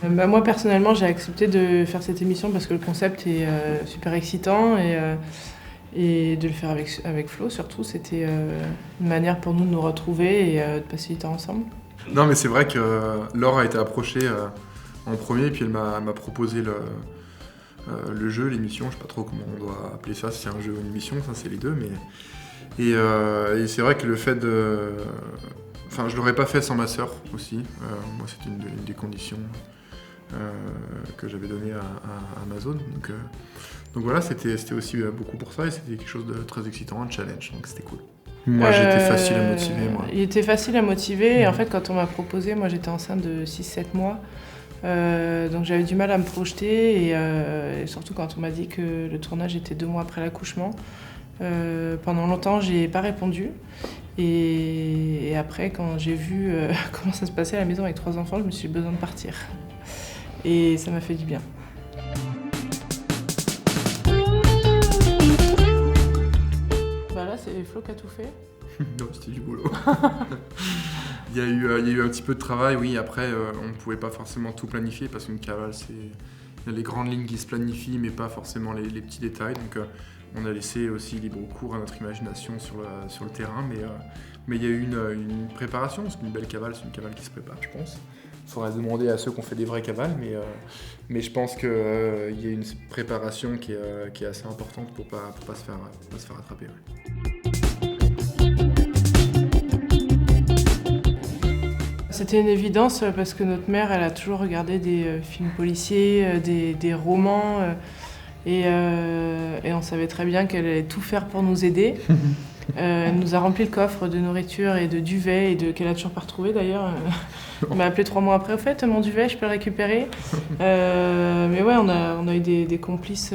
Moi, personnellement, j'ai accepté de faire cette émission parce que le concept est super excitant et de le faire avec Flo, surtout, c'était une manière pour nous de nous retrouver et de passer du temps ensemble. Non, mais c'est vrai que Laure a été approchée en premier, et puis elle m'a proposé le jeu, l'émission, je sais pas trop comment on doit appeler ça, si c'est un jeu ou une émission, ça c'est les deux, mais... Et c'est vrai que le fait de... Enfin, je l'aurais pas fait sans ma sœur aussi, moi c'était une des conditions que j'avais données à Amazon, donc voilà, c'était aussi beaucoup pour ça, et c'était quelque chose de très excitant, un challenge, donc c'était cool. Moi j'étais facile à motiver, moi. Il était facile à motiver, et en fait quand on m'a proposé, moi j'étais enceinte de 6-7 mois, donc j'avais du mal à me projeter, et surtout quand on m'a dit que le tournage était 2 mois après l'accouchement. Pendant longtemps, j'ai pas répondu. Et après, quand j'ai vu comment ça se passait à la maison avec 3 enfants, je me suis dit besoin de partir. Et ça m'a fait du bien. Bah là, c'est Flo qui a tout fait. Non, c'était du boulot. Il y a eu un petit peu de travail, oui. Après, on ne pouvait pas forcément tout planifier parce qu'une cavale, il y a les grandes lignes qui se planifient, mais pas forcément les petits détails. Donc, on a laissé aussi libre cours à notre imagination sur le terrain. Mais il y a eu une préparation, parce qu'une belle cavale, c'est une cavale qui se prépare, je pense. Il faudrait demander à ceux qui ont fait des vraies cavales, mais je pense qu'il y a une préparation qui est assez importante pour pas se faire attraper. Ouais. C'était une évidence parce que notre mère, elle a toujours regardé des films policiers, des romans, et on savait très bien qu'elle allait tout faire pour nous aider. Elle nous a rempli le coffre de nourriture et de duvet, qu'elle a toujours pas retrouvé d'ailleurs. Elle m'a appelé 3 mois après, au fait, mon duvet, je peux le récupérer. Mais ouais, on a eu des complices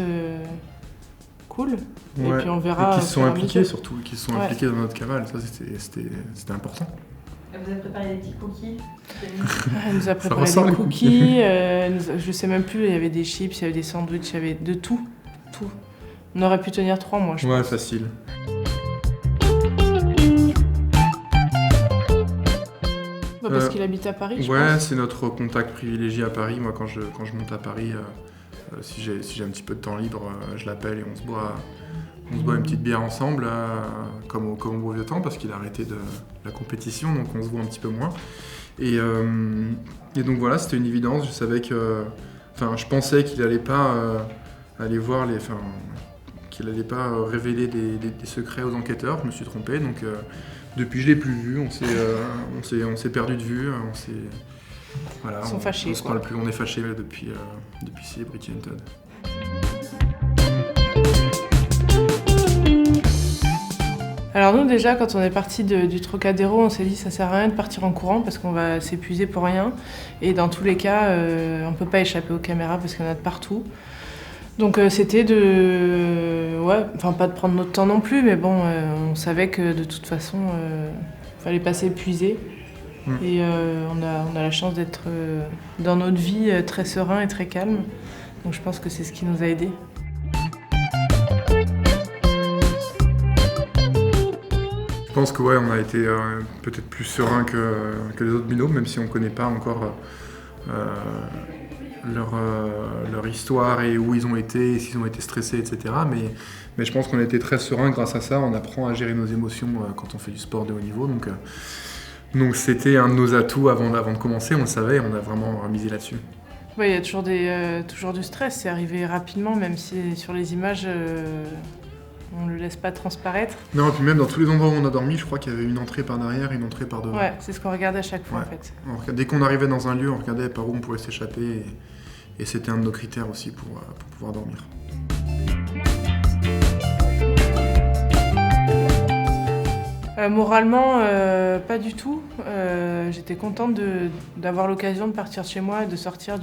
cool. Ouais. Et puis on verra. Et qui se sont impliqués surtout, qui se sont impliqués dans notre cavale, ça c'était important. Elle vous a préparé des petits cookies. Elle nous a préparé des cookies, je sais même plus, il y avait des chips, il y avait des sandwichs, il y avait de tout. On aurait pu tenir 3 mois, je pense. Ouais, facile. Parce qu'il habite à Paris, je pense. Ouais, c'est notre contact privilégié à Paris. Moi, quand je monte à Paris, si j'ai un petit peu de temps libre, je l'appelle et on se boit une petite bière ensemble, comme au bon vieux temps, parce qu'il a arrêté de la compétition, donc on se voit un petit peu moins. Et donc voilà, c'était une évidence. Je savais je pensais qu'il allait pas aller voir qu'il allait pas révéler des secrets aux enquêteurs. Je me suis trompé, donc depuis je l'ai plus vu. On s'est perdu de vue. Voilà, Ils sont fâchés. On se parle plus. On est fâchés depuis Celebrity Hunted. Alors nous déjà, quand on est parti du Trocadéro, on s'est dit ça sert à rien de partir en courant parce qu'on va s'épuiser pour rien. Et dans tous les cas, on peut pas échapper aux caméras parce qu'il y en a de partout. Donc c'était pas de prendre notre temps non plus, mais bon, on savait que de toute façon, fallait pas s'épuiser. Et on a la chance d'être dans notre vie très serein et très calme. Donc je pense que c'est ce qui nous a aidés. Je pense que on a été peut-être plus serein que les autres binômes, même si on ne connaît pas encore leur histoire et où ils ont été, et s'ils ont été stressés, etc. Mais je pense qu'on a été très serein grâce à ça. On apprend à gérer nos émotions quand on fait du sport de haut niveau. Donc c'était un de nos atouts avant de commencer, on le savait, on a vraiment misé là-dessus. Oui, il y a toujours du stress, c'est arrivé rapidement, même si sur les images, on ne le laisse pas transparaître. Non, et puis même dans tous les endroits où on a dormi, je crois qu'il y avait une entrée par derrière et une entrée par devant. Ouais, c'est ce qu'on regardait à chaque fois en fait. Dès qu'on arrivait dans un lieu, on regardait par où on pouvait s'échapper et c'était un de nos critères aussi pour pouvoir dormir. Moralement, pas du tout. J'étais contente d'avoir l'occasion de partir de chez moi et de sortir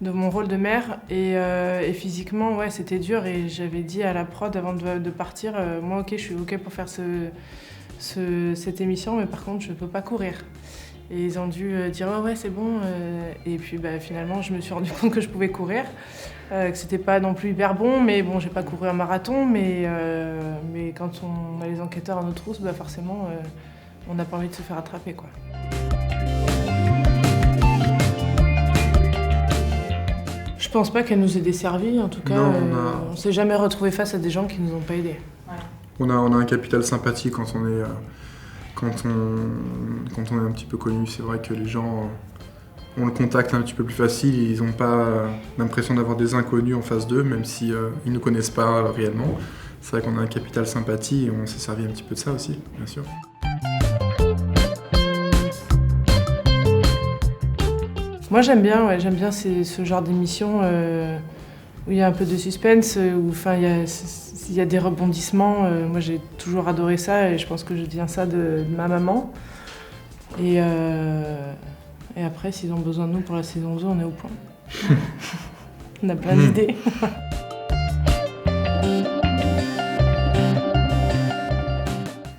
de mon rôle de mère. Et physiquement, ouais, c'était dur. Et j'avais dit à la prod avant de partir, moi, ok, je suis ok pour faire cette émission, mais par contre, je ne peux pas courir. Et ils ont dû dire ouais c'est bon. Et puis finalement, je me suis rendu compte que je pouvais courir. Que c'était pas non plus hyper bon, mais bon, j'ai pas couru un marathon, mais quand on a les enquêteurs à nos trousses, forcément, on n'a pas envie de se faire attraper, quoi. pense pas qu'elle nous ait desservi, en tout cas. Non, on s'est jamais retrouvé face à des gens qui nous ont pas aidés. On a un capital sympathie quand on est un petit peu connu. C'est vrai que les gens ont le contact un petit peu plus facile. Ils n'ont pas l'impression d'avoir des inconnus en face d'eux, même si ils ne connaissent pas réellement. C'est vrai qu'on a un capital sympathie et on s'est servi un petit peu de ça aussi, bien sûr. Moi j'aime bien ce genre d'émission où il y a un peu de suspense, où il y a des rebondissements. Moi j'ai toujours adoré ça et je pense que je viens ça de ma maman. Et après, s'ils ont besoin de nous pour la saison 2, on est au point. On a plein d'idées.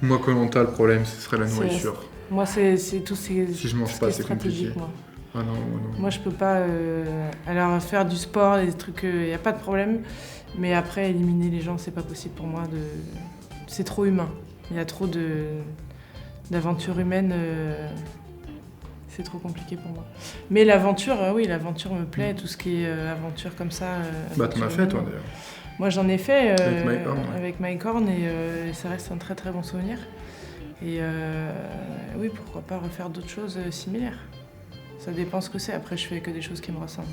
Moi, Koh-Lanta, le problème, ce serait la nourriture. Moi, c'est tout Si je mange pas, c'est compliqué. Moi. Ah non. Moi, je peux pas. Alors, faire du sport, des trucs, il n'y a pas de problème. Mais après, éliminer les gens, c'est pas possible pour moi. C'est trop humain. Il y a trop d'aventures humaines. C'est trop compliqué pour moi. Mais l'aventure, oui, l'aventure me plaît. Tout ce qui est aventure comme ça. T'en as fait, toi, d'ailleurs. Moi, j'en ai fait avec Mike Horn et ça reste un très très bon souvenir. Et oui, pourquoi pas refaire d'autres choses similaires. Ça dépend ce que c'est. Après, je fais que des choses qui me ressemblent.